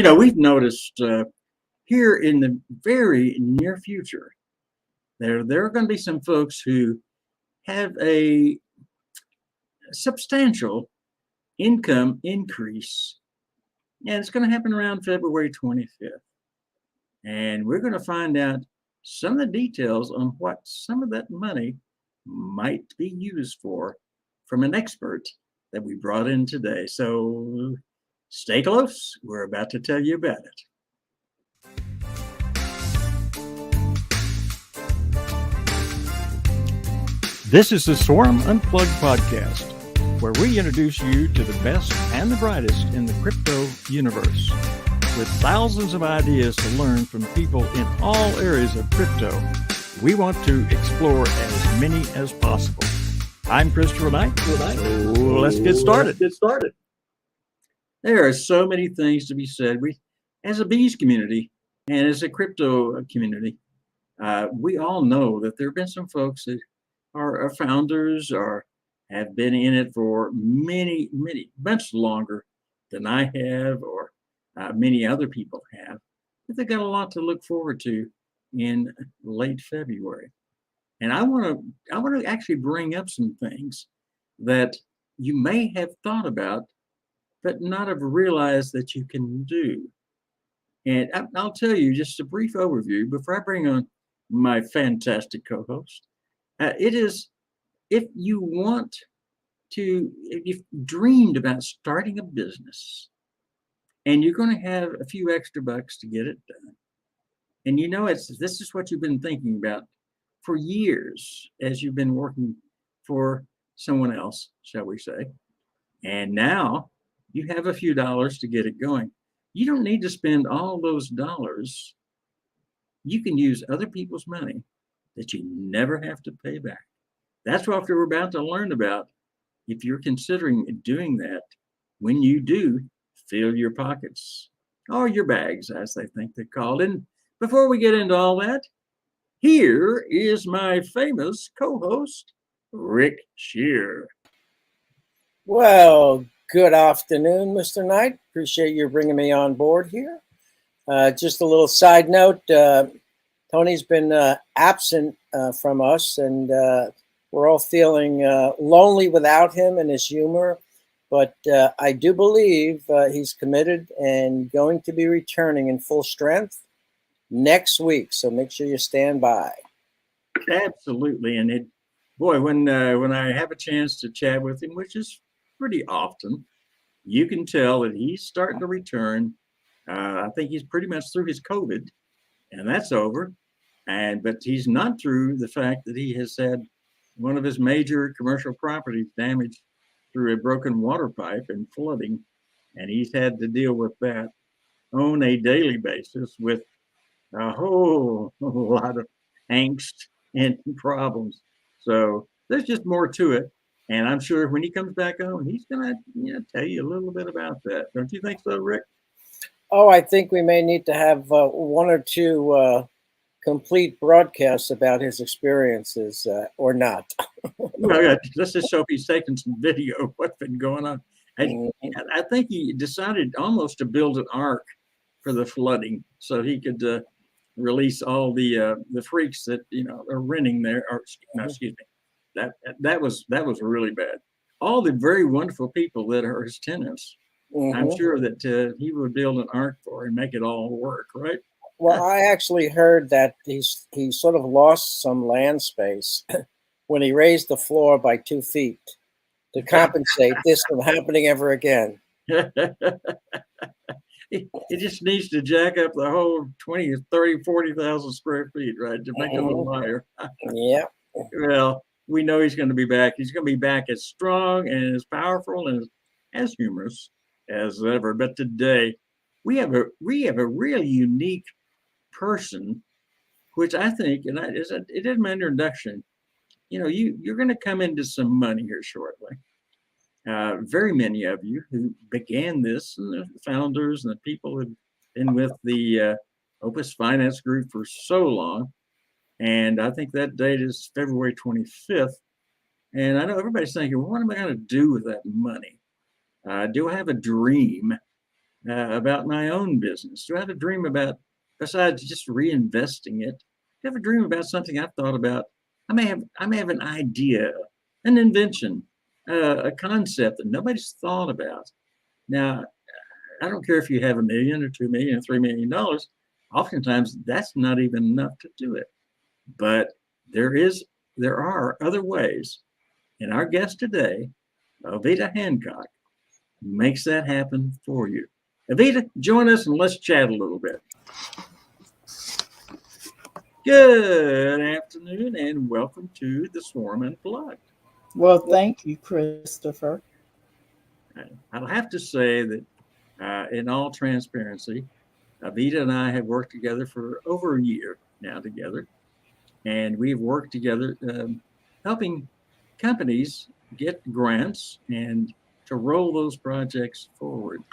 We've noticed here in the very near future, there are going to be some folks who have a substantial income increase, and it's going to happen around February 25th. And we're going to find out some of the details on what some of that money might be used for from an expert that we brought in today. So stay close. We're about to tell you about it. This is the Swarm Unplugged podcast, where we introduce you to the best and the brightest in the crypto universe. With thousands of ideas to learn from people in all areas of crypto, we want to explore as many as possible. I'm Christopher Knight, so let's get started. There are so many things to be said. We, as a bees community and as a crypto community, we all know that there have been some folks that are founders or have been in it for much longer than I have or many other people have. But they've got a lot to look forward to in late February. And I want to actually bring up some things that you may have thought about, but not have realized that you can do. And I'll tell you just a brief overview before I bring on my fantastic co-host. It is, if you've dreamed about starting a business and you're going to have a few extra bucks to get it done, and this is what you've been thinking about for years as you've been working for someone else, shall we say, and now you have a few dollars to get it going. You don't need to spend all those dollars. You can use other people's money that you never have to pay back. That's what we're about to learn about if you're considering doing that. When you do, fill your pockets, or your bags, as they think they're called. And before we get into all that, here is my famous co-host, Rick Scherer. Well, good afternoon, Mr. Knight. Appreciate you bringing me on board here. Just a little side note, Tony's been absent from us, and we're all feeling lonely without him and his humor. But I do believe he's committed and going to be returning in full strength next week. So make sure you stand by. Absolutely. And when I have a chance to chat with him, which is pretty often, you can tell that he's starting to return. I think he's pretty much through his COVID, and that's over. But he's not through the fact that he has had one of his major commercial properties damaged through a broken water pipe and flooding, and he's had to deal with that on a daily basis with a whole lot of angst and problems. So there's just more to it, and I'm sure when he comes back on, he's gonna tell you a little bit about that. Don't you think so, Rick? Oh, I think we may need to have one or two complete broadcasts about his experiences, or not. Well, let's just hope he's taking some video of what's been going on. I think he decided almost to build an ark for the flooding so he could release all the freaks that are renting there. Or no, excuse me, that was really bad. All the very wonderful people that are his tenants. I'm sure that he would build an ark for and make it all work, right? Well, I actually heard that he sort of lost some land space when he raised the floor by 2 feet to compensate this from happening ever again. It just needs to jack up the whole 20, 30, 40,000 square feet, right, to make it a little higher. Yeah. Well, we know he's going to be back. He's going to be back as strong and as powerful and as humorous as ever. But today, we have a really unique person, which I think, and it is my introduction. You're going to come into some money here shortly. Very many of you who began this, and the founders and the people who've been with the Opus Finance Group for so long, and I think that date is February 25th. And I know everybody's thinking, well, what am I going to do with that money? Do I have a dream? about my own business? Do I have a dream about, besides just reinvesting it? Do I have a dream about something I've thought about? I may have an idea, an invention, a concept that nobody's thought about. Now, I don't care if you have $1 million or 2 million or $3 million. Oftentimes, that's not even enough to do it. But there are other ways. And our guest today, Oveda Hancock, makes that happen for you. Oveda, join us and let's chat a little bit. Good afternoon and welcome to the Swarm Unplugged. Well, thank you, Christopher. I'll have to say that in all transparency, Oveda and I have worked together for over a year now together. And we've worked together helping companies get grants and to roll those projects forward.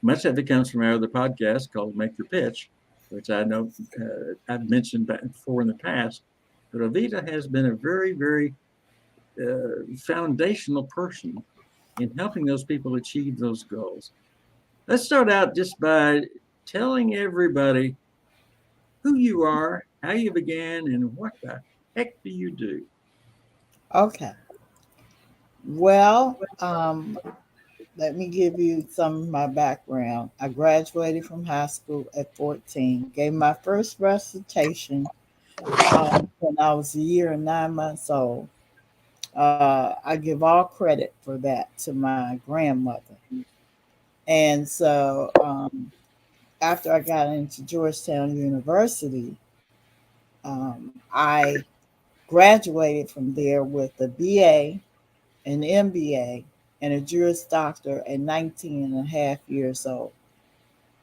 Much of it comes from our other podcast called Make Your Pitch, which I know I've mentioned before in the past. But Oveda has been a very, very foundational person in helping those people achieve those goals. Let's start out just by telling everybody who you are, how you began, and what the heck do you do? Okay. Well, let me give you some of my background. I graduated from high school at 14, gave my first recitation when I was a year and 9 months old. I give all credit for that to my grandmother. And so after I got into Georgetown University, I graduated from there with a BA, an MBA, and a Juris Doctor at 19 and a half years old.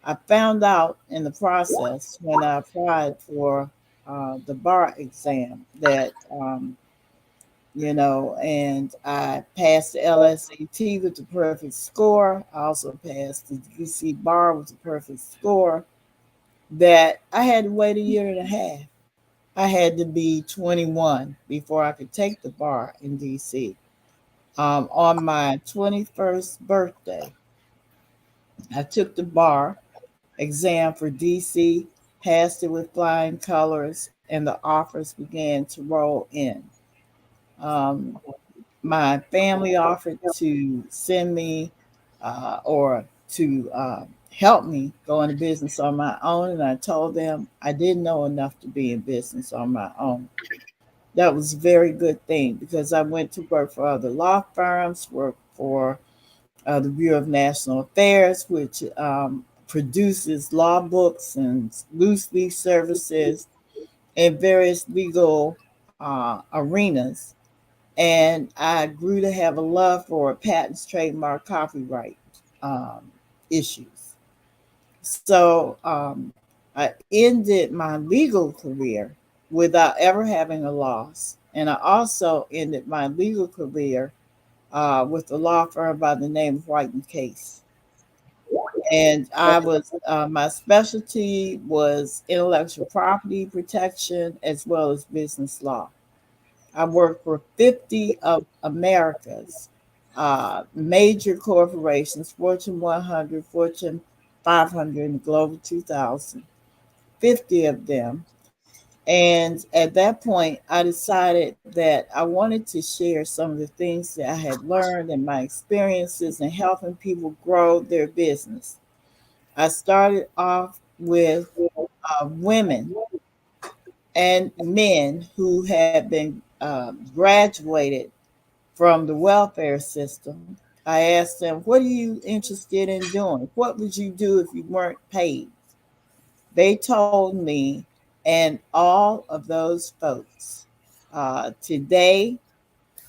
I found out in the process when I applied for the bar exam that, and I passed the LSAT with the perfect score. I also passed the DC bar with the perfect score, that I had to wait a year and a half. I had to be 21 before I could take the bar in DC. On my 21st birthday, I took the bar exam for DC, passed it with flying colors, and the offers began to roll in. My family offered to send me or to help me go into business on my own, and I told them I didn't know enough to be in business on my own. That was a very good thing because I went to work for other law firms, worked for the Bureau of National Affairs, which produces law books and loose leaf services in various legal arenas. And I grew to have a love for patents, trademark, copyright issues. So I ended my legal career without ever having a loss. And I also ended my legal career with a law firm by the name of White and Case. And I was my specialty was intellectual property protection as well as business law. I worked for 50 of America's major corporations, Fortune 100, Fortune 500, and Global 2000, 50 of them. And at that point, I decided that I wanted to share some of the things that I had learned and my experiences in helping people grow their business. I started off with women and men who had been graduated from the welfare system. I asked them, what are you interested in doing? What would you do if you weren't paid? They told me, and all of those folks, today,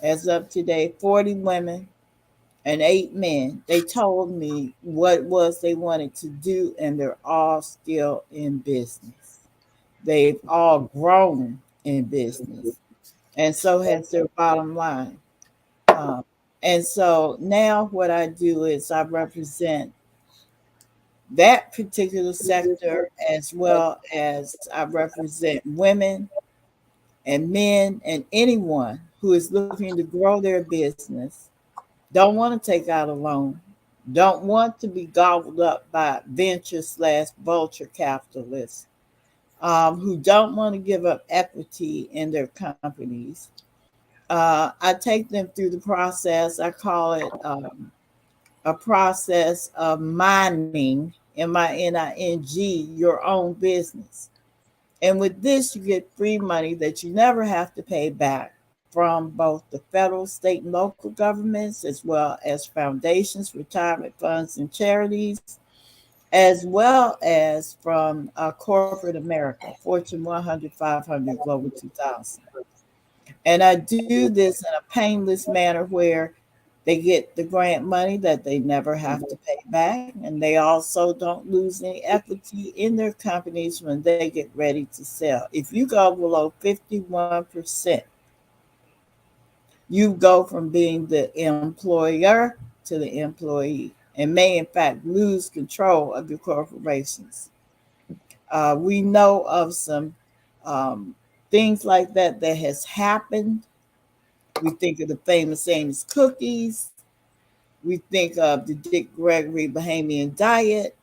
as of today, 40 women and 8 men, they told me what it was they wanted to do, and they're all still in business. They've all grown in business, and so has their bottom line. And so now what I do is I represent that particular sector as well as I represent women and men and anyone who is looking to grow their business, don't want to take out a loan, don't want to be gobbled up by venture/vulture capitalists who don't want to give up equity in their companies. I take them through the process. I call it a process of mining, MINING, your own business. And with this, you get free money that you never have to pay back from both the federal, state, and local governments, as well as foundations, retirement funds, and charities, as well as from corporate America, Fortune 100, 500, Global 2000. And I do this in a painless manner where they get the grant money that they never have to pay back, and they also don't lose any equity in their companies when they get ready to sell. If you go below 51%, you go from being the employer to the employee and may, in fact, lose control of your corporations. We know of some things like that has happened. We think of the famous Amos cookies. We think of the Dick Gregory Bahamian diet.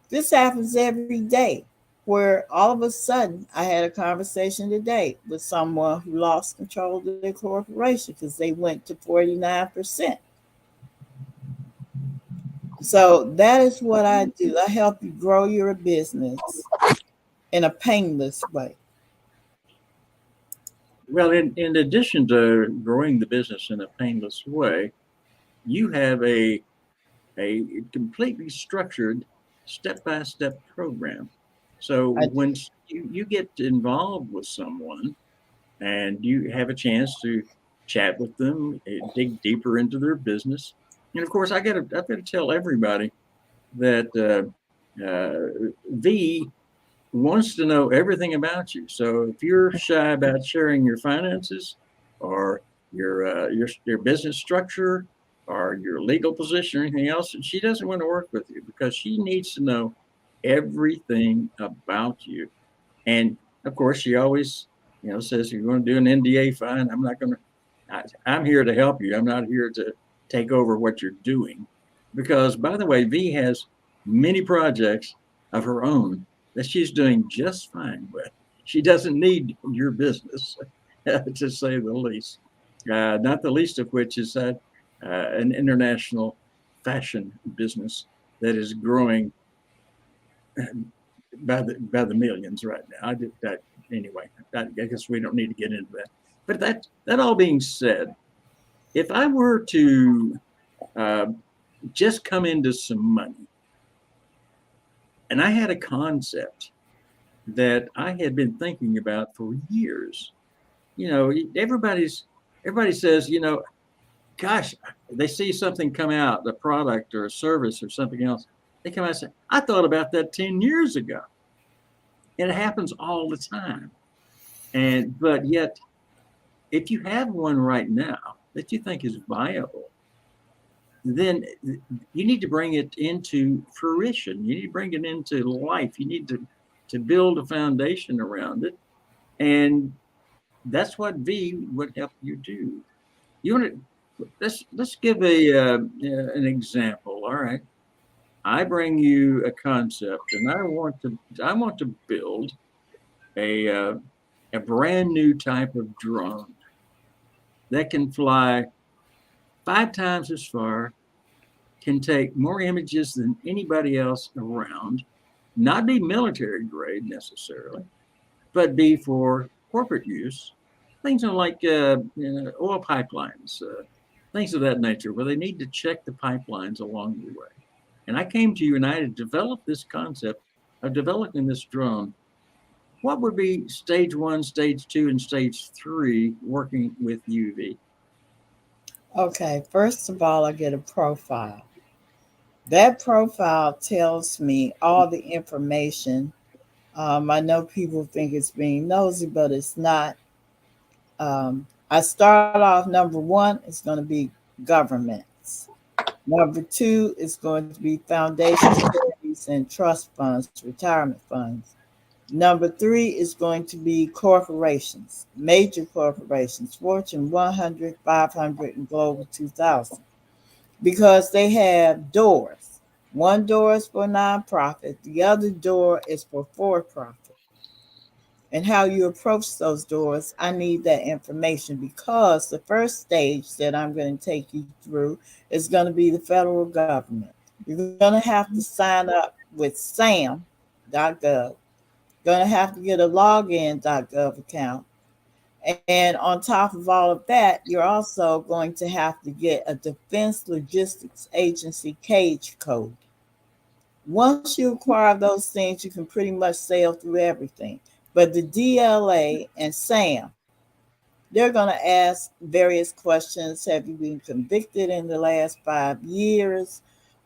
This happens every day, where all of a sudden I had a conversation today with someone who lost control of their corporation because they went to 49%. So that is what I do. I help you grow your business in a painless way. Well, in addition to growing the business in a painless way, you have a completely structured step-by-step program. So when you get involved with someone and you have a chance to chat with them, dig deeper into their business, and of course, I've got to tell everybody that V wants to know everything about you. So if you're shy about sharing your finances or your business structure or your legal position or anything else, she doesn't want to work with you because she needs to know everything about you. And of course, she always, says, "You're going to do an NDA, fine. I'm not going to. I'm here to help you. I'm not here to take over what you're doing." Because, by the way, V has many projects of her own that she's doing just fine with. She doesn't need your business, to say the least. Not the least of which is that an international fashion business that is growing by the millions right now. I did that anyway. I guess we don't need to get into that. But that all being said, if I were to just come into some money, and I had a concept that I had been thinking about for years. Everybody says, gosh, they see something come out, a product or a service or something else. They come out and say, I thought about that 10 years ago. And it happens all the time. But yet, if you have one right now that you think is viable, then you need to bring it into fruition. You need to bring it into life. You need to build a foundation around it. And that's what V would help you do. You want to let's give an example. All right. I bring you a concept and I want to build a brand new type of drone that can fly 5 times as far, can take more images than anybody else around, not be military grade necessarily, but be for corporate use. Things like oil pipelines, things of that nature, where they need to check the pipelines along the way. And I came to you and I had developed this concept of developing this drone. What would be stage 1, stage 2, and stage 3 working with UV? Okay, first of all, I get a profile. That profile tells me all the information. I know people think it's being nosy, but it's not. I start off, number 1 is going to be governments. Number 2 is going to be foundations, charities, and trust funds, retirement funds. Number 3 is going to be corporations, major corporations, Fortune 100, 500, and Global 2000. because they have doors. One door is for nonprofit, the other door is for profit. And how you approach those doors, I need that information because the first stage that I'm going to take you through is going to be the federal government. You're going to have to sign up with sam.gov. Going to have to get a login.gov account. And on top of all of that, you're also going to have to get a Defense Logistics Agency cage code. Once you acquire those things, you can pretty much sail through everything. But the DLA and SAM, they're going to ask various questions. Have you been convicted in the last 5 years?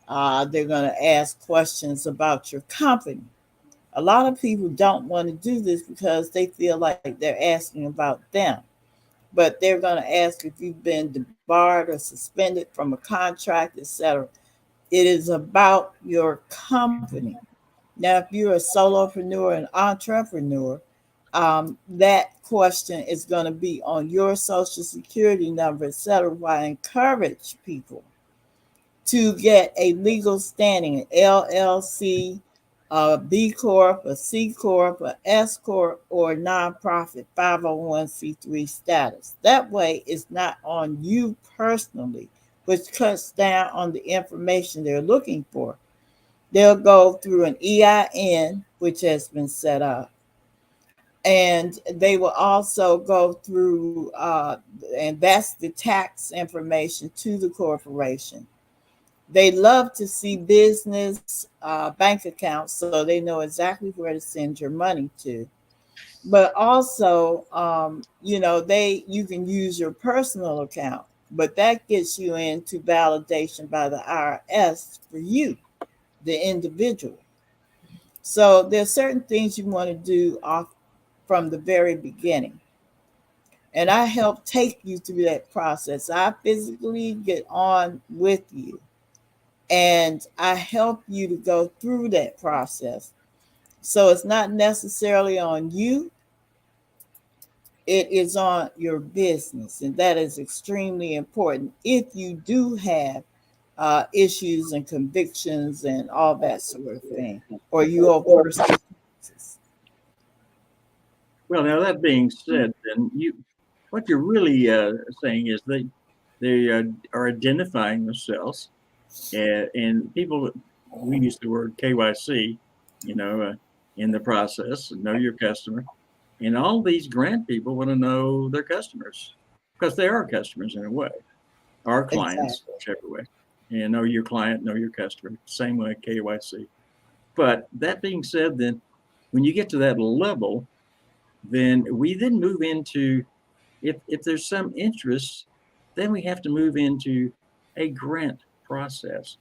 They're going to ask questions about your company. A lot of people don't want to do this because they feel like they're asking about them. But they're going to ask if you've been debarred or suspended from a contract, etc. It is about your company. Now, if you're a solopreneur and entrepreneur, that question is going to be on your social security number, etc. I encourage people to get a legal standing, an LLC, a B Corp, a C Corp, a S Corp, or a nonprofit 501c3 status. That way, it's not on you personally, which cuts down on the information they're looking for. They'll go through an EIN, which has been set up. And they will also go through, and that's the tax information to the corporation. They love to see business bank accounts so they know exactly where to send your money to. But also, you can use your personal account, but that gets you into validation by the IRS for you, the individual. So there's certain things you want to do off from the very beginning. And I help take you through that process. I physically get on with you and I help you to go through that process. So it's not necessarily on you, it is on your business. And that is extremely important if you do have issues and convictions and all that sort of thing, or you owe personal taxes. Well, now that being said, then what you're really saying is they are identifying themselves, and people, we use the word KYC, in the process, know your customer, and all these grant people want to know their customers because they are customers in a way, our clients, Exactly. whichever way, and know your client, know your customer, same way KYC. But that being said, then when you get to that level, then we then move into, if there's some interest, then we have to move into a grant process.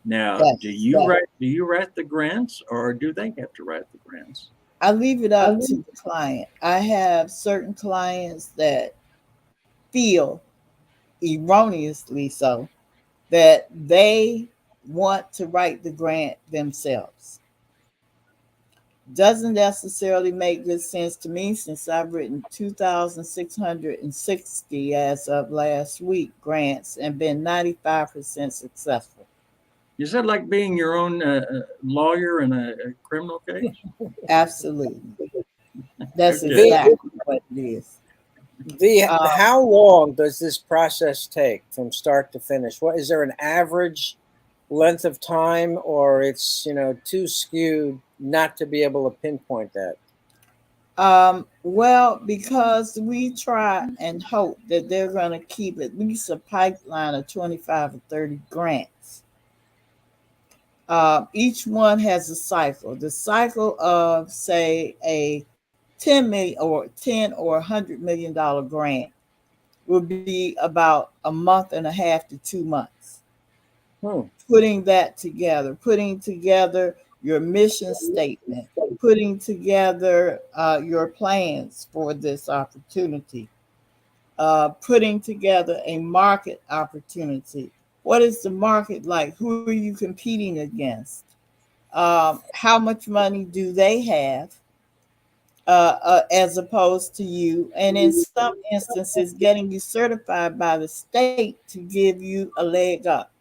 Now, do Yes. you write the grants, or do they have to write the grants? I leave it up to the client. I have certain clients that feel erroneously so that they want to write the grant themselves. Doesn't necessarily make good sense to me since I've written 2,660 as of last week grants and been 95% successful. Is that like being your own lawyer in a criminal case? Absolutely. That's Okay. exactly what it is. How long does this process take from start to finish? What is there an average length of time, or it's too skewed not to be able to pinpoint that? Well, because we try and hope that they're going to keep at least a pipeline of 25 or 30 grants. Each one has a cycle. The cycle of, say, a 10 million or 10 or $100 million grant will be about a month and a half to 2 months. Putting that together, putting together your mission statement, putting together your plans for this opportunity, putting together a market opportunity. What is the market like? Who are you competing against? How much money do they have as opposed to you? And in some instances, getting you certified by the state to give you a leg up.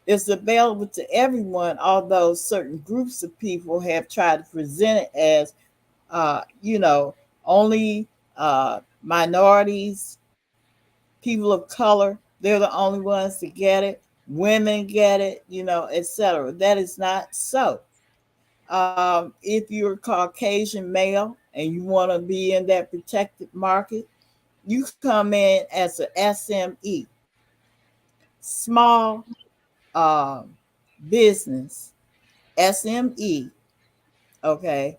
It's available to everyone, although certain groups of people have tried to present it as, you know, only minorities, people of color, they're the only ones to get it. Women get it, you know, etc. That is not so. If you're Caucasian male and you want to be in that protected market, you come in as a SME, small um, business, SME, okay?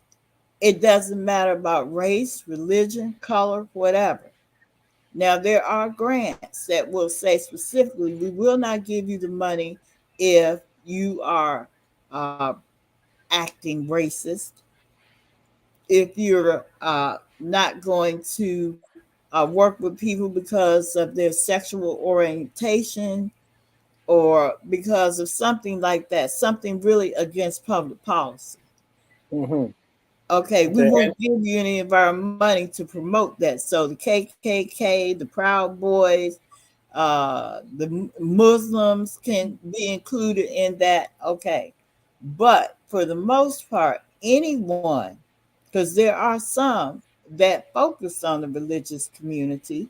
It doesn't matter about race, religion, color, whatever. Now, there are grants that will say specifically, we will not give you the money if you are acting racist, if you're not going to work with people because of their sexual orientation or because of something like that, something really against public policy. Mm-hmm. Okay, we Okay. won't give you any of our money to promote that. So the KKK, the Proud Boys, the Muslims can be included in that. Okay, but for the most part, anyone, because there are some that focus on the religious community,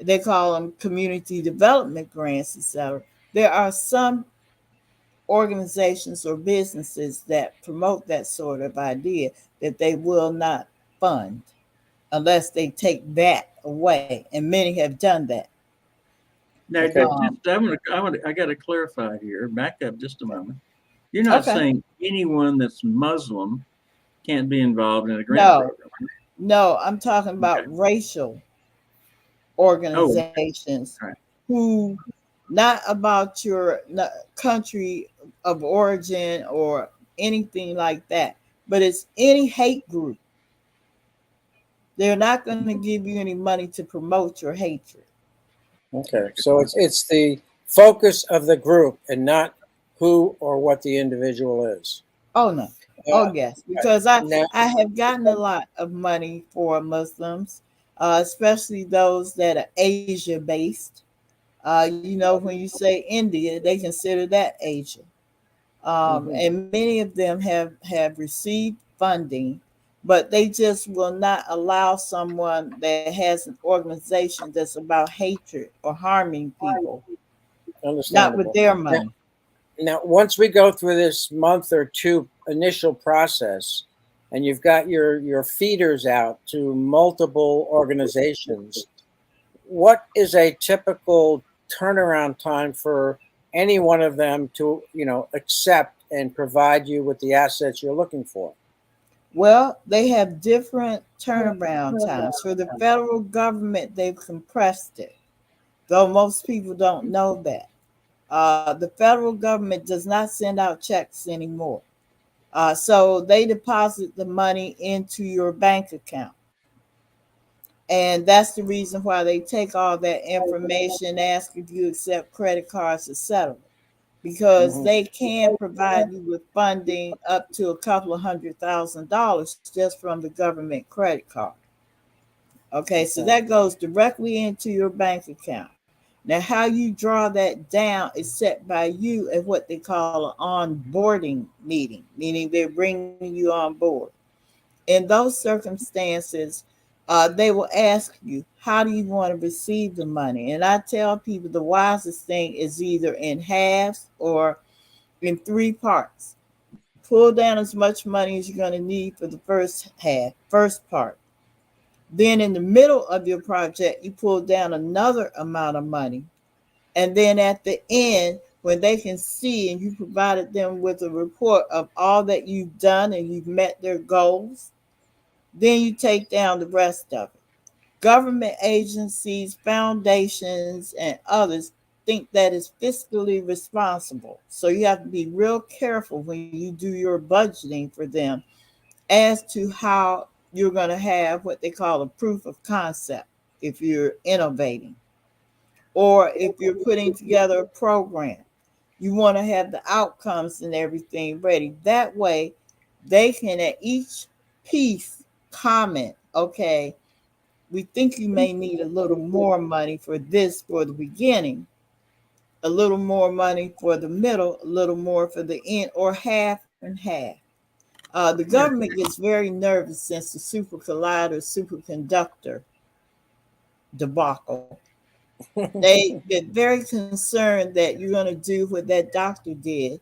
they call them community development grants, etc. There are some organizations or businesses that promote that sort of idea that they will not fund unless they take that away, and many have done that. Now, Okay. I got to clarify here. Back up just a moment. You're not Okay. saying anyone that's Muslim can't be involved in a grant No, program. no, I'm talking Okay. about racial Oh, organizations right. who, not about your country of origin or anything like that, but it's any hate group. They're not going to give you any money to promote your hatred. Okay. So it's the focus of the group and not who or what the individual is. Oh no. Uh, Oh yes, because I now, I have gotten a lot of money for Muslims, especially those that are Asia based. You know, when you say India, they consider that Asia. mhm. And many of them have received funding, but they just will not allow someone that has an organization that's about hatred or harming people, not with Understandable. their Now, money. now, once we go through this month or two initial process, and you've got your feeders out to multiple organizations, what is a typical turnaround time for any one of them to, accept and provide you with the assets you're looking for? Well, they have different turnaround times. For the federal government, they've compressed it, though most people don't know that. The federal government does not send out checks anymore. So they deposit the money into your bank account. And that's the reason why they take all that information, ask if you accept credit cards, etc. Because Hmm. they can provide you with funding up to a couple of $100,000 just from the government credit card. Okay, so Okay. that goes directly into your bank account. Now, how you draw that down is set by you at what they call an onboarding meeting, meaning they're bringing you on board. In those circumstances, they will ask you, how do you want to receive the money? And I tell people the wisest thing is either in halves or in three parts. Pull down as much money as you're going to need for the first half, first part. Then in the middle of your project, you pull down another amount of money. And then at the end, when they can see and you provided them with a report of all that you've done and you've met their goals, then you take down the rest of it. Government agencies, foundations, and others think that is fiscally responsible. So you have to be real careful when you do your budgeting for them as to how you're going to have what they call a proof of concept if you're innovating or if you're putting together a program. You want to have the outcomes and everything ready. That way, they can at each piece comment, okay, we think you may need a little more money for this for the beginning. a little more money for the middle, a little more for the end, or half and half. The government gets very nervous since the super collider, superconductor debacle. They get very concerned that you're going to do what that doctor did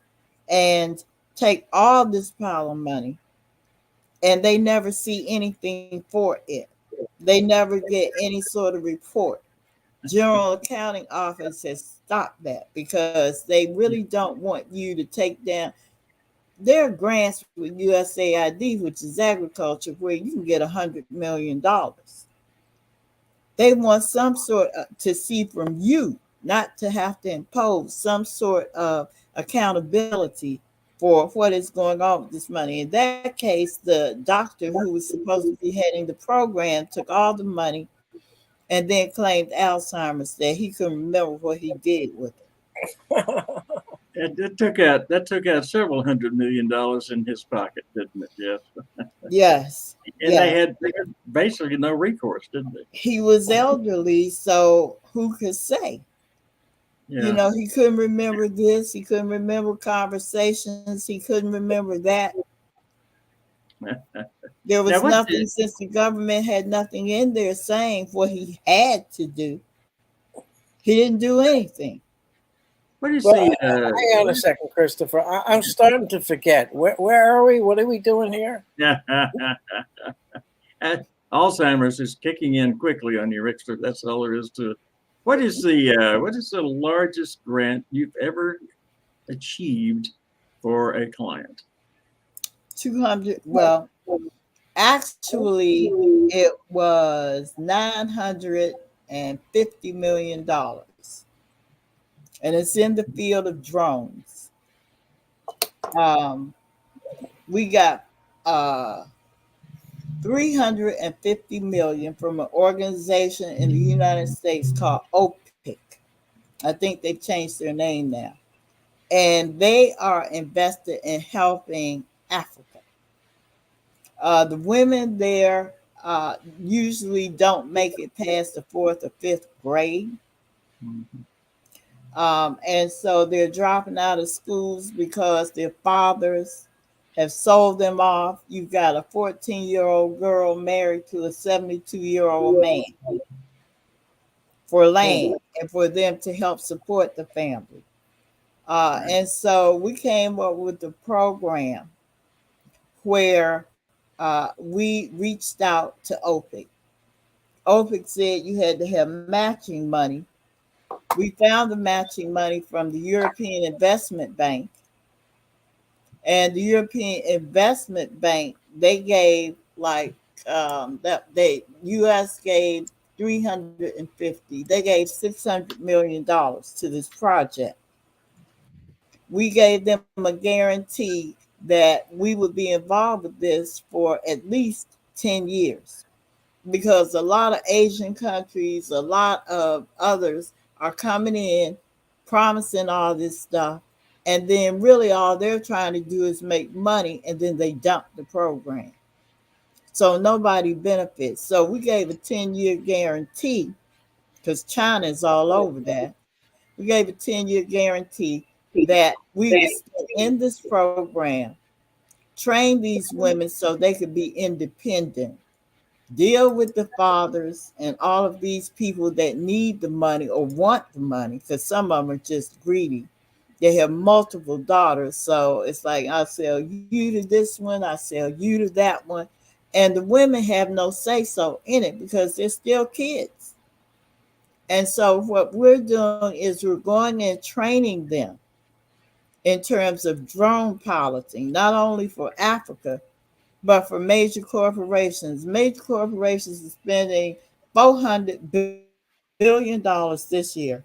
and take all this pile of money, and they never see anything for it. They never get any sort of report. General Accounting Office has stopped that because they really don't want you to take down. There are grants with USAID, which is agriculture, where you can get $100 million. They want some sort to see from you, not to have to impose some sort of accountability for what is going on with this money. In that case, the doctor who was supposed to be heading the program took all the money and then claimed Alzheimer's, that he couldn't remember what he did with it. That took out several $100 million in his pocket, didn't it, Jeff? Yes. And yes. they had basically no recourse, didn't they? He was elderly, so who could say? Yeah. He couldn't remember this. He couldn't remember conversations. He couldn't remember that. There was nothing, since the government had nothing in there saying what he had to do. He didn't do anything. What do you say? Hang on a second, Christopher. I'm starting to forget. Where are we? What are we doing here? Alzheimer's is kicking in quickly on you, Rickster. That's all there is to it. What is the largest grant you've ever achieved for a client? 200. Well, actually, it was $950 million, and it's in the field of drones. We got $350 million from an organization in the United States called OPIC. I think they've changed their name now, and they are invested in helping Africa. The women there usually don't make it past the 4th or 5th grade. And so they're dropping out of schools because their fathers have sold them off. You've got a 14-year-old girl married to a 72-year-old man for land and for them to help support the family. And so we came up with the program where we reached out to OPIC. OPIC said you had to have matching money. We found the matching money from the European Investment Bank. And the European Investment Bank, they gave US gave 350. They gave $600 million to this project. We gave them a guarantee that we would be involved with this for at least 10 years, because a lot of Asian countries, a lot of others are coming in promising all this stuff, and then really all they're trying to do is make money, and then they dump the program. So nobody benefits. So we gave a 10-year guarantee, because China is all over that. We gave a 10-year guarantee that we would stay in this program, train these women so they could be independent, deal with the fathers and all of these people that need the money or want the money, because some of them are just greedy. They have multiple daughters, so it's like, I'll sell you to this one, I sell you to that one, and the women have no say-so in it because they're still kids. And so what we're doing is we're going and training them in terms of drone piloting, not only for Africa, but for major corporations. Major corporations are spending $400 billion this year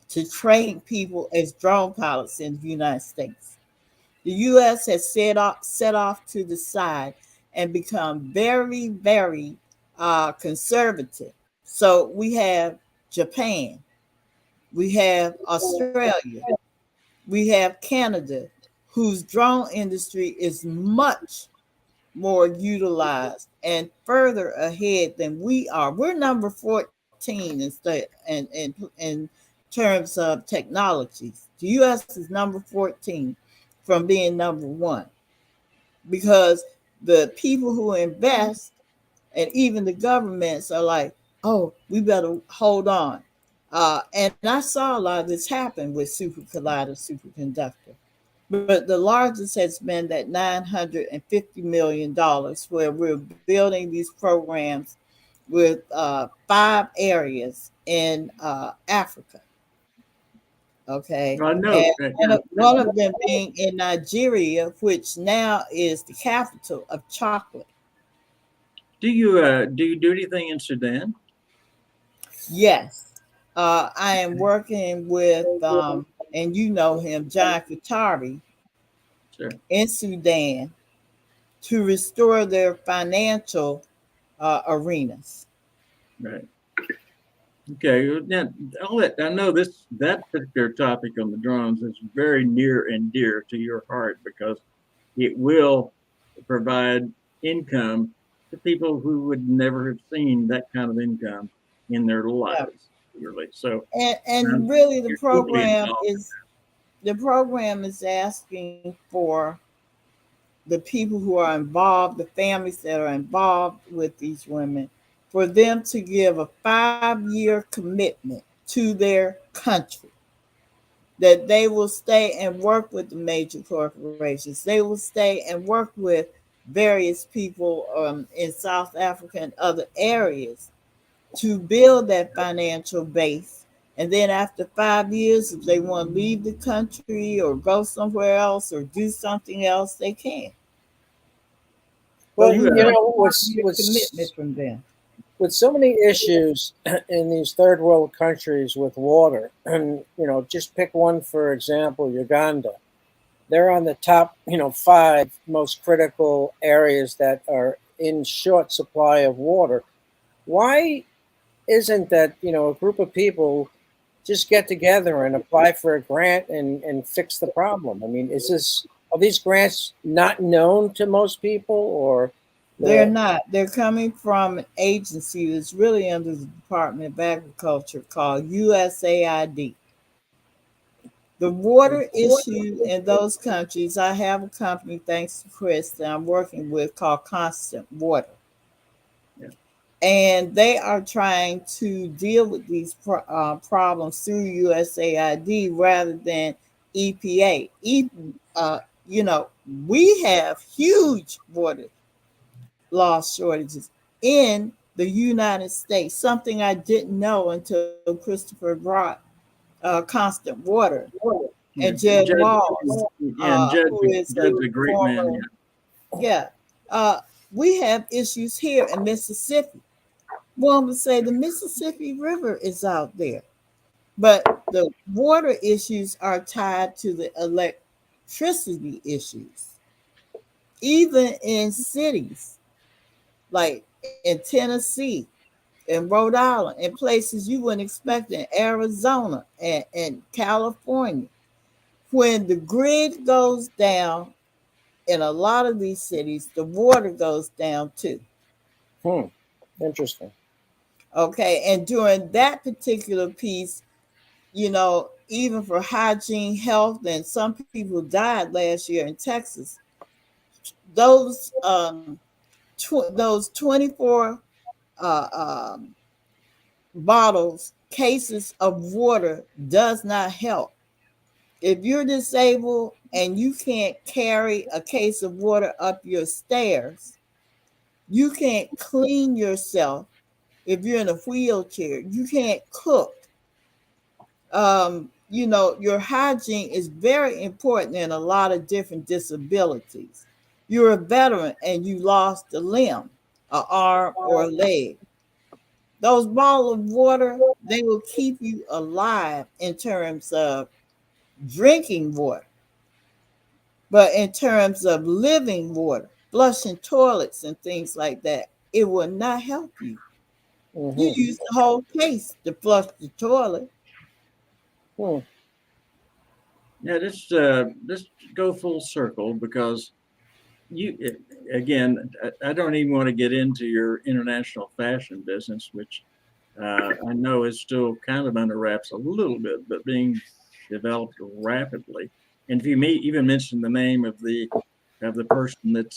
to train people as drone pilots in the United States. The U.S. has set off to the side and become very, very conservative. So we have Japan, we have Australia, we have Canada, whose drone industry is much more utilized and further ahead than we are. We're number 14 in terms of technologies. The U.S. is number 14 from being number one because the people who invest and even the governments are like, oh, we better hold on. And I saw a lot of this happen with super collider, superconductor. But the largest has been that $950 million, where we're building these programs with 5 areas in Africa. Okay. I know. And one of them being in Nigeria, which now is the capital of chocolate. Do you do anything in Sudan? Yes. I am working with, and you know him, John Qatari, Sure. in Sudan to restore their financial arenas. Right. Okay. Now, I know that particular topic on the drones is very near and dear to your heart because it will provide income to people who would never have seen that kind of income in their Yeah. lives. Really. So, And really you're totally involved. the program is asking for the people who are involved, the families that are involved with these women, for them to give a 5-year commitment to their country, that they will stay and work with the major corporations. They will stay and work with various people in South Africa and other areas to build that financial base. And then after 5 years, if they want to leave the country or go somewhere else or do something else, they can. Well, But we you want know, a commitment from them. with so many issues in these third world countries with water, and just pick one for example, Uganda. They're on the top, 5 most critical areas that are in short supply of water. Why isn't that, a group of people just get together and apply for a grant and fix the problem? I mean, are these grants not known to most people, or They're not. They're coming from an agency that's really under the Department of Agriculture called USAID. The water issue in those countries, I have a company, thanks to Chris, that I'm working with called Constant Water. Yeah. And they are trying to deal with these problems through USAID rather than EPA. We have huge water loss shortages in the United States, something I didn't know until Christopher brought Constant Water Yeah. and Jed Walls, And who is Jed's a great man. former, yeah. We have issues here in Mississippi. One would say the Mississippi River is out there, but the water issues are tied to the electricity issues. Even in cities like in Tennessee, in Rhode Island, in places you wouldn't expect in Arizona and California, when the grid goes down in a lot of these cities, the water goes down too. Interesting. Okay. And during that particular piece, even for hygiene, health, and some people died last year in Texas. Those those 24 um, bottles, cases of water does not help. If you're disabled and you can't carry a case of water up your stairs, you can't clean yourself. If you're in a wheelchair, you can't cook. Your hygiene is very important in a lot of different disabilities. You're a veteran and you lost a limb, an arm, or a leg. Those bottles of water, they will keep you alive in terms of drinking water. But in terms of living water, flushing toilets and things like that, it will not help you. You use the whole case to flush the toilet. Yeah, let's go full circle because again, I don't even want to get into your international fashion business, which I know is still kind of under wraps a little bit, but being developed rapidly. And if you may even mention the name of the person that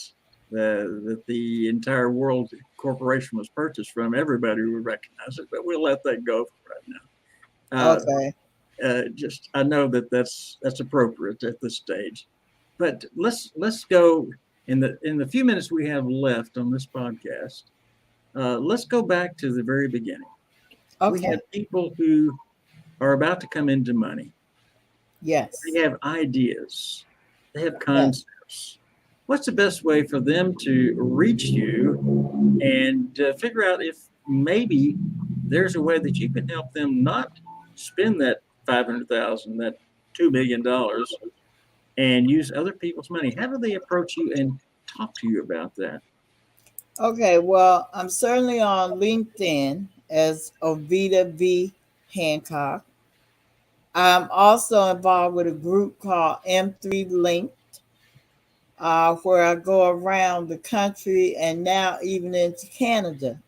the entire world corporation was purchased from, everybody would recognize it. But we'll let that go for right now. Okay. Just I know that's appropriate at this stage. But let's go in the few minutes we have left on this podcast. Let's go back to the very beginning. We Okay. have people who are about to come into money. Yes. They have ideas. They have Yes. concepts. What's the best way for them to reach you and figure out if maybe there's a way that you can help them not spend that 500,000, that $2 million, and use other people's money? How do they approach you and talk to you about that? Okay. Well, I'm certainly on LinkedIn as Oveda Hancock. I'm also involved with a group called M3 Link, where I go around the country and now even into Canada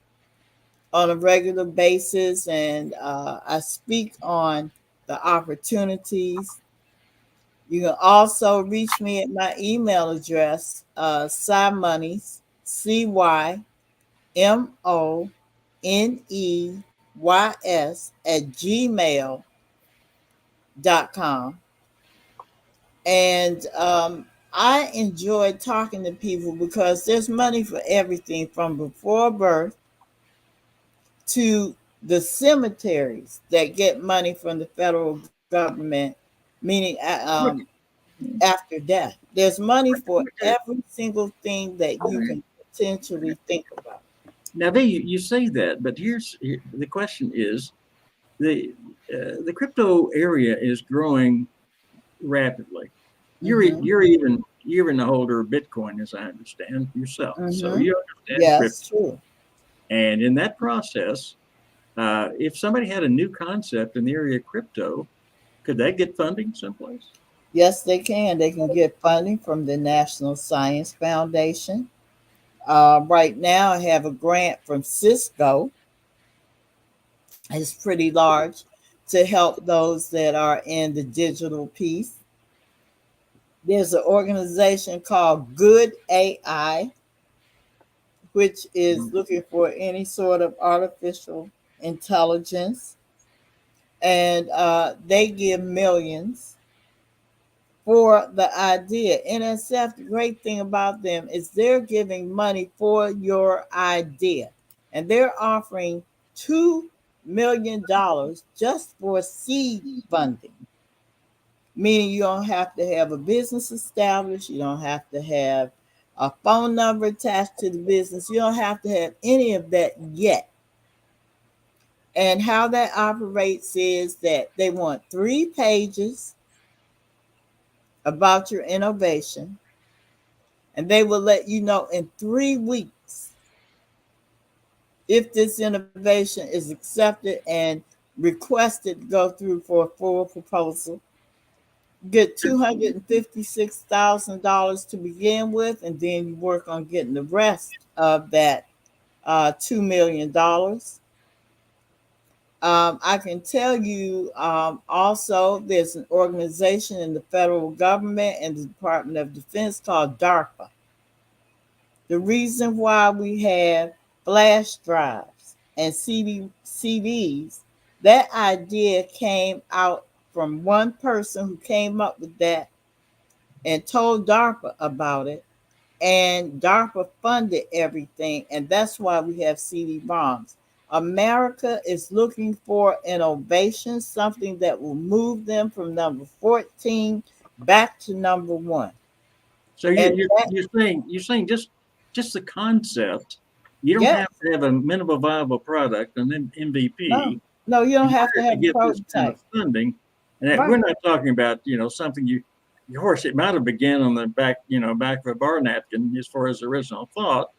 on a regular basis. And I speak on the opportunities. You can also reach me at my email address, Cymoneys, CYMONEYS @gmail.com. And I enjoy talking to people because there's money for everything from before birth to the cemeteries that get money from the federal government, meaning after death. There's money for every single thing that you can potentially think about. Now, you say that, but the question is the crypto area is growing rapidly. Mm-hmm. You're even a holder of Bitcoin, as I understand yourself. So Mm-hmm. you understand Yes, crypto, true. and in that process, if somebody had a new concept in the area of crypto, could they get funding someplace? Yes, they can. They can get funding from the National Science Foundation. Right now, I have a grant from Cisco. It's pretty large to help those that are in the digital piece. There's an organization called Good AI, which is looking for any sort of artificial intelligence, and they give millions for the idea. NSF, the great thing about them is they're giving money for your idea, and they're offering $2 million just for seed funding, meaning you don't have to have a business established, you don't have to have a phone number attached to the business, you don't have to have any of that yet. And how that operates is that they want 3 pages about your innovation, and they will let you know in 3 weeks if this innovation is accepted and requested to go through for a full proposal. Get $256,000 to begin with, and then you work on getting the rest of that $2 million. I can tell you also there's an organization in the federal government and the Department of Defense called DARPA. The reason why we have flash drives and CDs, that idea came out from one person who came up with that and told DARPA about it. And DARPA funded everything. And that's why we have CD-ROMs. America is looking for innovation, something that will move them from number 14 back to number 1. So And that, you're saying just the concept. You don't yes, have to have a minimal viable product, an no, MVP, no, you don't in have to order to have a get this kind of prototype. funding. And we're Right. not talking about something of course it might have began on the back of a bar napkin as far as the original thought,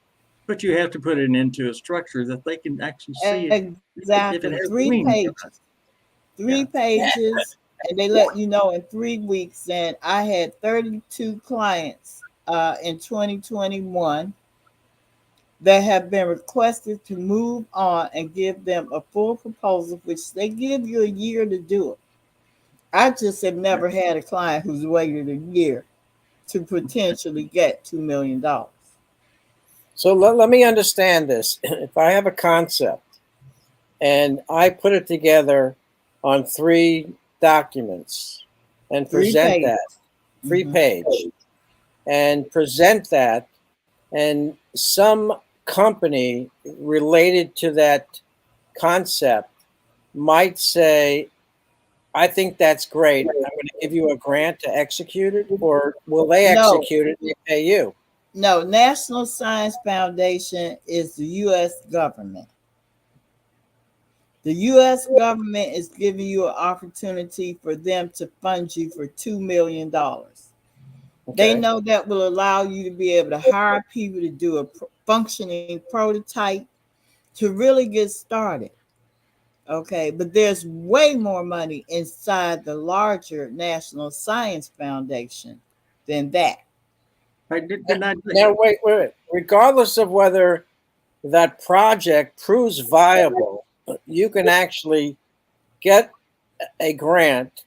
but you have to put it into a structure that they can actually see it if it Exactly. has Three meaning to pages. us. Three Yeah. pages, and they let you know in 3 weeks. And I had 32 clients in 2021 that have been requested to move on and give them a full proposal, which they give you a year to do it. I just have never had a client who's waited a year to potentially get $2 million. So let me understand this. If I have a concept and I put it together on 3 documents and 3 pages. that, 3 page, Mhm. and present that, and some company related to that concept might say, I think that's great. I'm going to give you a grant to execute it, or will they No, execute it and they pay you? no. National Science Foundation is the U.S. government. The U.S. government is giving you an opportunity for them to fund you for $2 million. They Okay. know that will allow you to be able to hire people to do a functioning prototype to really get started. Okay, but there's way more money inside the larger National Science Foundation than that. I did not. Now, wait. Regardless of whether that project proves viable, you can actually get a grant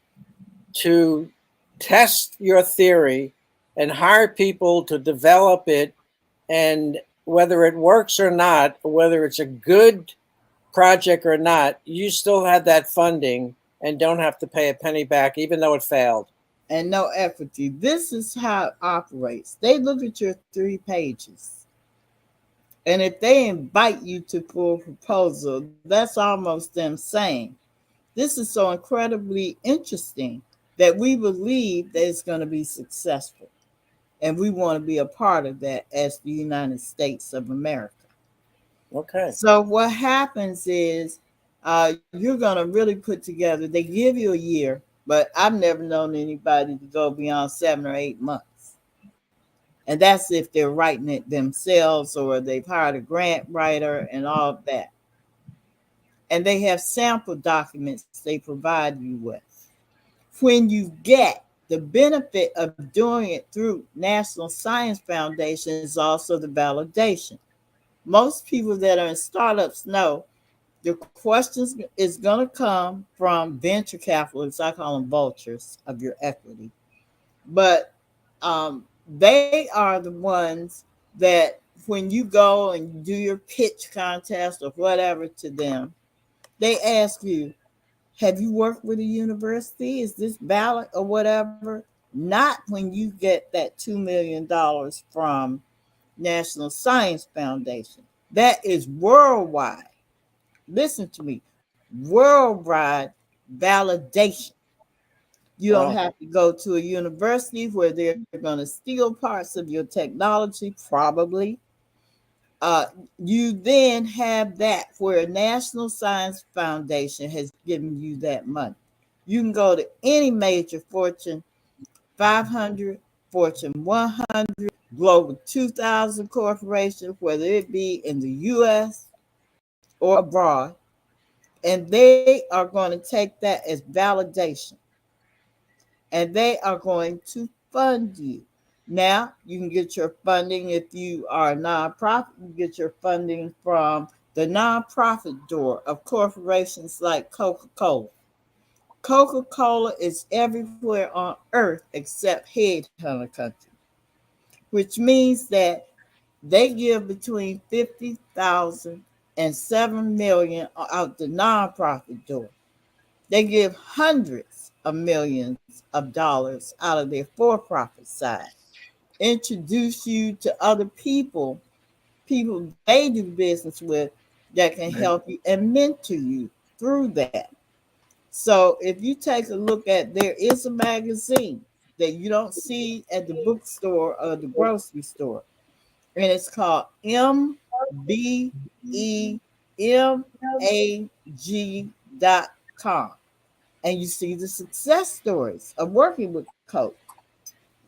to test your theory and hire people to develop it. And whether it works or not, whether it's a good project or not, you still have that funding and don't have to pay a penny back, even though it failed. And no equity. This is how it operates. They look at your 3 pages. And if they invite you to pull a proposal, that's almost them saying, this is so incredibly interesting that we believe that it's going to be successful. And we want to be a part of that as the United States of America. Okay. So what happens is you're going to really put together, they give you a year, but I've never known anybody to go beyond 7 or 8 months. And that's if they're writing it themselves or they've hired a grant writer and all of that. And they have sample documents they provide you with. When you get the benefit of doing it through National Science Foundation is also the validation. Most people that are in startups know the questions is going to come from venture capitalists. I call them vultures of your equity. But they are the ones that when you go and do your pitch contest or whatever to them, they ask you, have you worked with a university? Is this valid or whatever? Not when you get that $2 million from National Science Foundation. That is worldwide. Listen to me, worldwide validation. You don't Well, have to go to a university where they're going to steal parts of your technology, probably. Uh, you then have that where a National Science Foundation has given you that money. You can go to any major Fortune 500, Fortune 100, Global 2000 corporation, whether it be in the US or abroad, and they are going to take that as validation and they are going to fund you. Now, you can get your funding if you are a nonprofit, you get your funding from the nonprofit door of corporations like Coca-Cola. Coca-Cola is everywhere on earth except headhunter country, which means that they give between 50,000 and 7 million out the nonprofit door. They give hundreds of millions of dollars out of their for-profit side. Introduce you to other people they do business with that can Right. help you and mentor you through that. So if you take a look at, there is a magazine that you don't see at the bookstore or the grocery store, and it's called mbemag.com. And you see the success stories of working with Coke,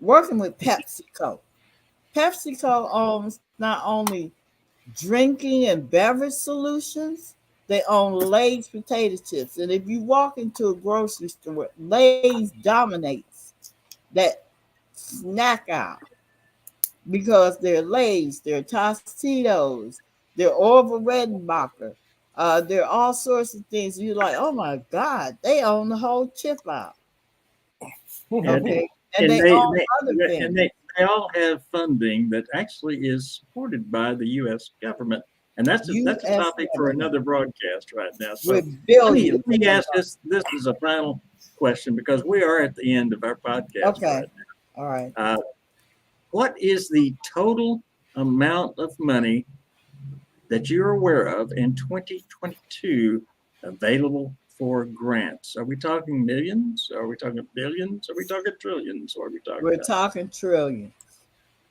working with PepsiCo. PepsiCo owns not only drinking and beverage solutions, they own Lay's potato chips. And if you walk into a grocery store, Lay's dominates that snack aisle. because they're Lay's, they're Tostitos, they're Orville Redenbacher. They're all sorts of things. You're like, oh my God, they own the whole chip out. And Okay. And and they they, own they other and things they all have funding that actually is supported by the U.S. government, and that's a US topic for government another broadcast right now. So with let me billions let me of ask dollars. this is a final question because we are at the end of our podcast Okay. right All right. now. What is the total amount of money that you're aware of in 2022 available for grants? Are we talking millions? Are we talking billions? Are we talking trillions? What are we talking We're about? talking trillions.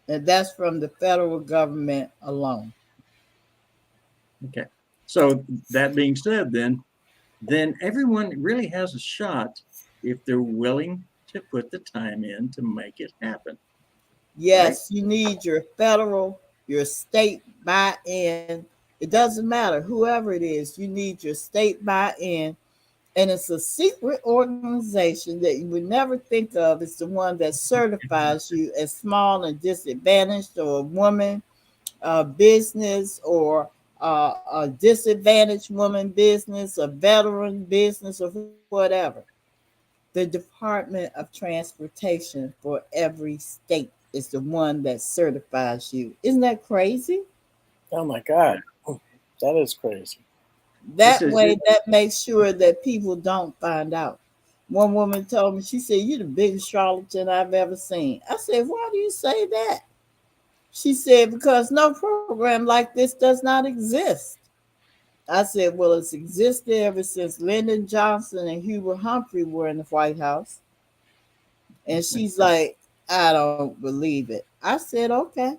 And that's from the federal government alone. Okay. So that being said, then everyone really has a shot if they're willing to put the time in to make it happen, right? Yes, you need your federal, your state buy-in. It doesn't matter, whoever it is, you need your state buy-in. And it's a secret organization that you would never think of. It's the one that certifies you as small and disadvantaged, or a woman business, or a disadvantaged woman business, a veteran business, or whatever. The Department of Transportation for every state is the one that certifies you. Isn't that crazy? Oh my God, that is crazy. This That is way, that makes sure that people don't find out. One woman told me, she said, "You're the biggest charlatan I've ever seen." I said, "Why do you say that?" She said, "Because no program like this does not exist." I said, "Well, it's existed ever since Lyndon Johnson and Hubert Humphrey were in the White House." And she's like, "I don't believe it." I said, "Okay."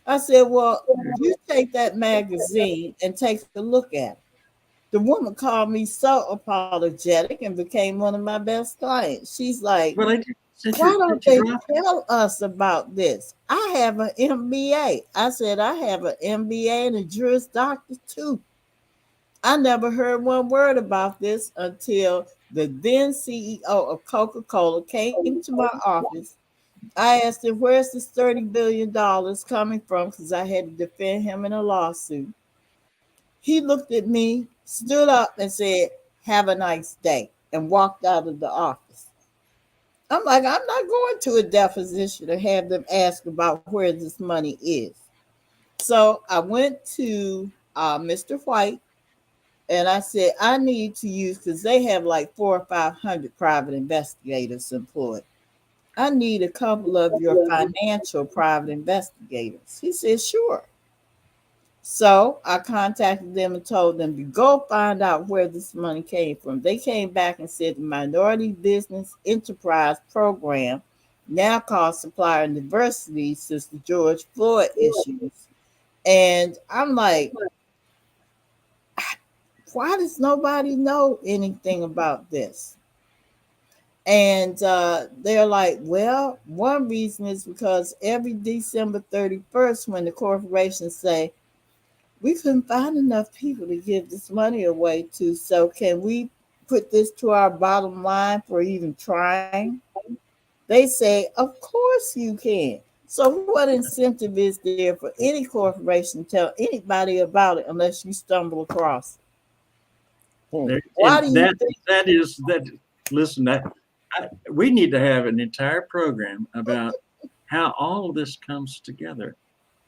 I said, "Well, you take that magazine and take a look at it." The woman called me so apologetic and became one of my best clients. She's like, well. "Why don't Since you they dropped tell us about this?" I have an MBA. I said, "I have an MBA and a Juris Doctor too." I never heard one word about this until the then CEO of Coca Cola came to my office. I asked him, "Where's this $30 billion coming from?" Because I had to defend him in a lawsuit. He looked at me, stood up, and said, "Have a nice day," and walked out of the office. I'm like, I'm not going to a deposition to have them ask about where this money is. So I went to Mr. White, and I said, "I need to use," because they have like 400 or 500 private investigators employed. "I need a couple of your financial private investigators." He said, "Sure." So I contacted them and told them to go find out where this money came from. They came back and said the Minority Business Enterprise Program, now called Supplier and Diversity since the George Floyd issues. And I'm like, why does nobody know anything about this? And they're like, well, one reason is because every December 31st, when the corporations say, "We couldn't find enough people to give this money away to, so can we put this to our bottom line for even trying?" They say, "Of course you can." So what incentive is there for any corporation to tell anybody about it unless you stumble across it? Hmm. there, Why and do you think? that is that. Listen, we need to have an entire program about how all of this comes together.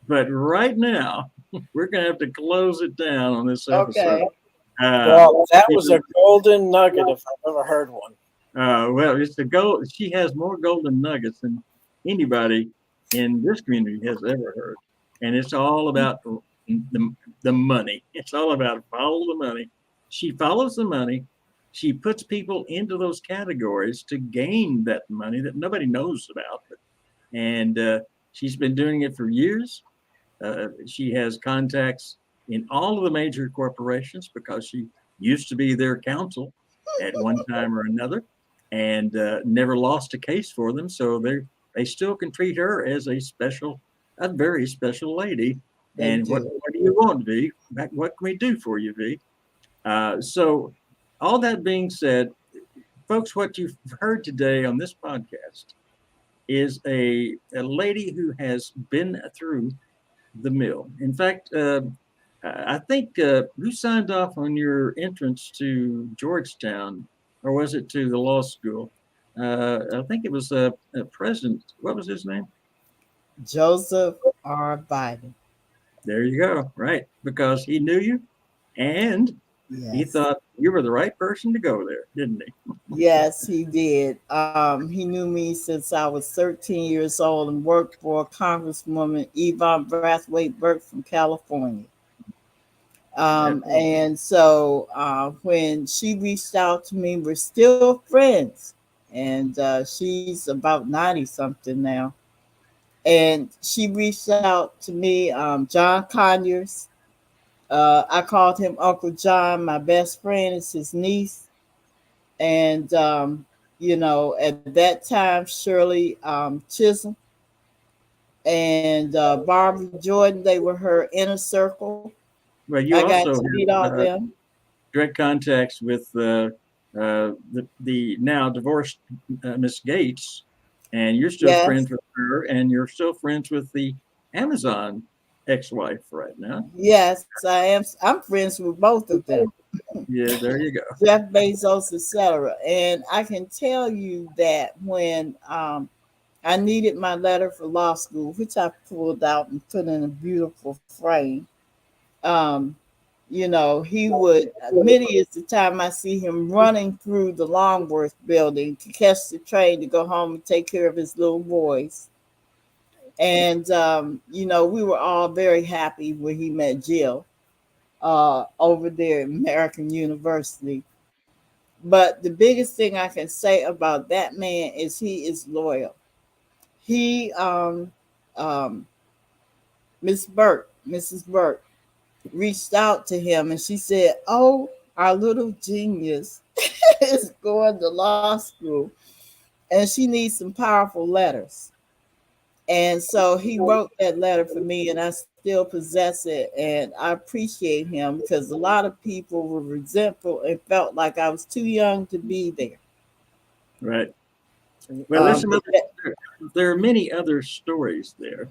But right now, we're going to have to close it down on this episode. Okay. Uh, Well, that you was a golden nugget if I've ever heard one. well, it's the gold. She has more golden nuggets than anybody in this community has ever heard, and it's all about the money. It's all about follow the money. She follows the money. She puts people into those categories to gain that money that nobody knows about, and she's been doing it for years. She has contacts in all of the major corporations because she used to be their counsel at one time or another, and never lost a case for them. So they still can treat her as a very special lady. They And do. what do you want, V? What can we do for you, V? So, all that being said, folks, what you've heard today on this podcast is a lady who has been through the mill. In fact, I think who signed off on your entrance to Georgetown, or was it to the law school? I think it was a president. What was his name? Joseph R. Biden. There you go. Right, because he knew you, and he Yes. thought you were the right person to go there, didn't he? Yes, he did. He knew me since I was 13 years old and worked for Congresswoman Yvonne Brathwaite Burke from California. And so when she reached out to me, we're still friends. And she's about 90 something now. And she reached out to me, John Conyers. I called him Uncle John. My best friend is his niece. And, at that time, Shirley Chisholm and Barbara Jordan, they were her inner circle. Well, you I got also to meet all have them. direct contacts with the now divorced Miss Gates, and you're still Yes, friends with her, and you're still friends with the Amazon ex-wife right now. yes, I am. I'm friends with both of them, Yeah, there you go. Jeff Bezos, etc. And I can tell you that when I needed my letter for law school, which I pulled out and put in a beautiful frame. Um, he would, many is the time I see him running through the Longworth building to catch the train to go home and take care of his little boys. And, we were all very happy when he met Jill over there at American University. But the biggest thing I can say about that man is he is loyal. He, Miss Burke, Mrs. Burke, reached out to him and she said, "Oh, our little genius is going to law school and she needs some powerful letters." And so he wrote that letter for me and I still possess it. And I appreciate him because a lot of people were resentful and felt like I was too young to be there. Right. Well, But there are many other stories there,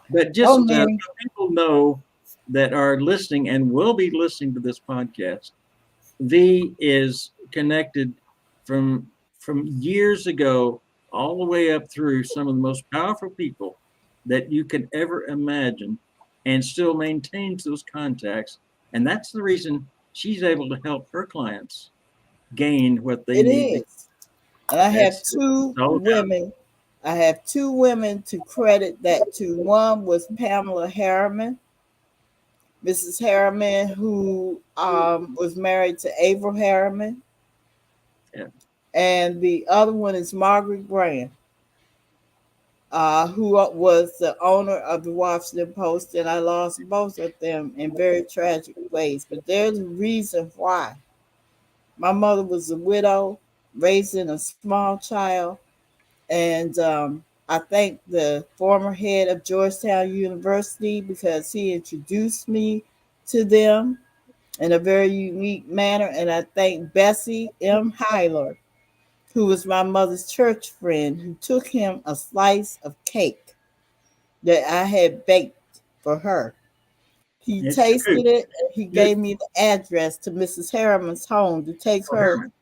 but oh, just so man, people know that are listening and will be listening to this podcast, V is connected from years ago all the way up through some of the most powerful people that you could ever imagine, and still maintains those contacts. And that's the reason she's able to help her clients gain what they it need. is. And I have That's two all about. women. I have two women to credit that to. One was Pamela Harriman, Mrs. Harriman, who was married to Averill Harriman. Yeah. And the other one is Margaret Graham, who was the owner of the Washington Post. And I lost both of them in very tragic ways. But there's a reason why. My mother was a widow, raising a small child. And I thank the former head of Georgetown University because he introduced me to them in a very unique manner. And I thank Bessie M. Hyler, who was my mother's church friend, who took him a slice of cake that I had baked for her. He It's true. tasted it. He gave me the address to Mrs. Harriman's home to take Oh, her. Herman.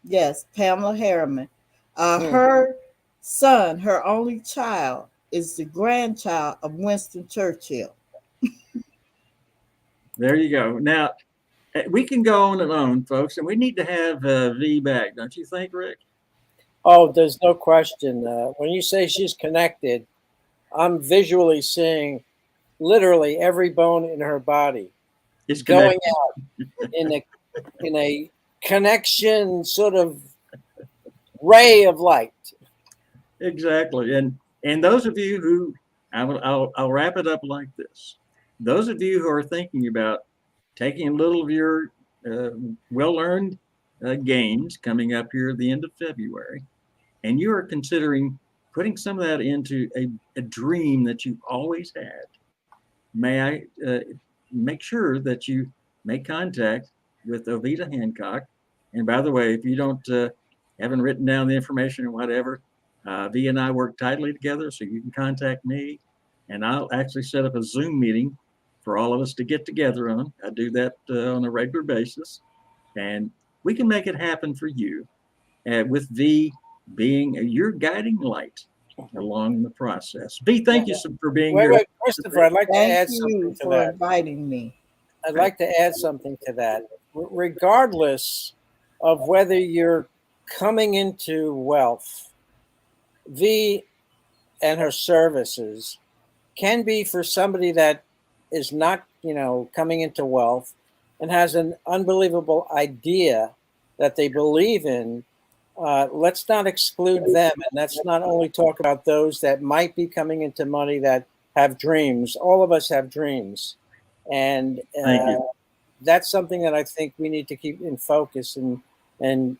Yes, Pamela Harriman. Oh, Her son, her only child, is the grandchild of Winston Churchill. there you go. Now, we can go on, folks, and we need to have V back, don't you think, Rick? Oh, there's no question. When you say she's connected, I'm visually seeing literally every bone in her body It's going connected. out in a connection sort of ray of light. Exactly. And those of you who I'll wrap it up like this. Those of you who are thinking about taking a little of your well-earned gains coming up here at the end of February, and you are considering putting some of that into a dream that you've always had, may I make sure that you make contact with Oveda Hancock. And by the way, if you don't haven't written down the information or whatever, V and I work tightly together, so you can contact me, and I'll actually set up a Zoom meeting for all of us to get together on. I do that on a regular basis, and we can make it happen for you, with V being your guiding light along the process. V, thank you for being here. Wait, Christopher, I'd like to add Thank you something to for that. inviting me. I'd like to add something to that. Regardless of whether you're coming into wealth, V and her services can be for somebody that is not, coming into wealth and has an unbelievable idea that they believe in. Let's not exclude them. And let's not only talk about those that might be coming into money that have dreams. All of us have dreams. And that's something that I think we need to keep in focus. And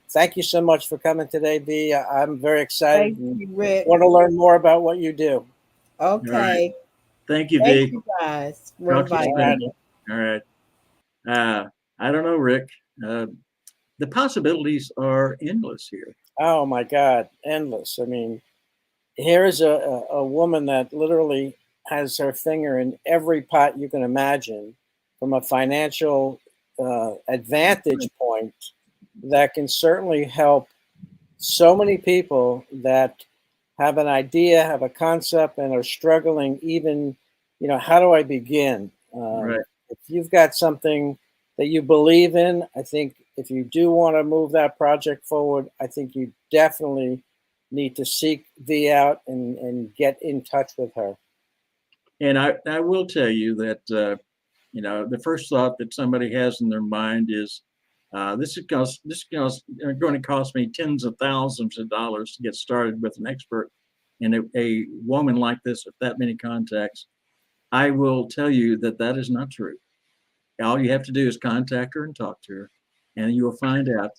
thank you so much for coming today, V. I'm very excited. Thank you, Rick. Want to learn more about what you do. Okay. Right. Thank you, V. Thank you guys for Talk to you inviting soon. me. All right. I don't know, Rick. The possibilities are endless here. Oh my God, endless. I mean, here is a woman that literally has her finger in every pot you can imagine from a financial advantage point that can certainly help so many people that have an idea, have a concept, and are struggling even, how do I begin? Right. If you've got something that you believe in, I think if you do want to move that project forward, I think you definitely need to seek V out and get in touch with her. And I will tell you that, the first thought that somebody has in their mind is, this is going to cost me tens of thousands of dollars to get started with an expert. And a woman like this with that many contacts, I will tell you that is not true. All you have to do is contact her and talk to her, and you will find out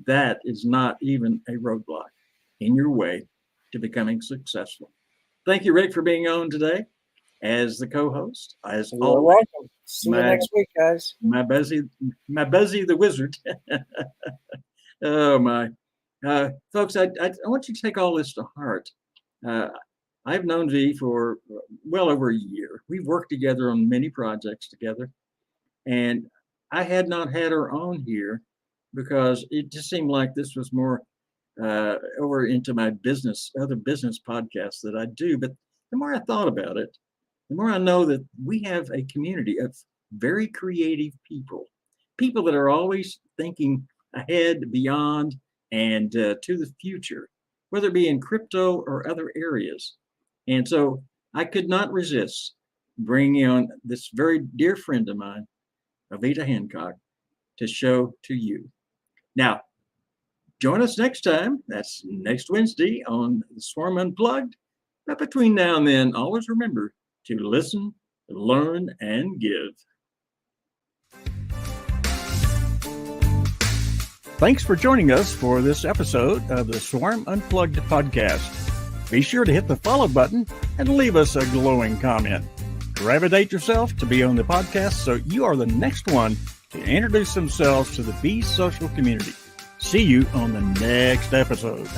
that is not even a roadblock in your way to becoming successful. Thank you, Rick, for being on today as the co-host. As you're always, welcome. See you next week, guys. My Buzzy the Wizard. Oh my, folks! I want you to take all this to heart. I've known V for well over a year. We've worked together on many projects together, and I had not had her on here because it just seemed like this was more over into my other business podcasts that I do. But the more I thought about it, the more I know that we have a community of very creative people that are always thinking ahead, beyond, and to the future, whether it be in crypto or other areas. And so I could not resist bringing on this very dear friend of mine, Oveda Hancock, to show to you. Now, join us next time. That's next Wednesday on the Swarm Unplugged. But between now and then, always remember to listen, learn, and give. Thanks for joining us for this episode of the Swarm Unplugged podcast. Be sure to hit the follow button and leave us a glowing comment. Gravitate yourself to be on the podcast so you are the next one to introduce themselves to the Be Social community. See you on the next episode.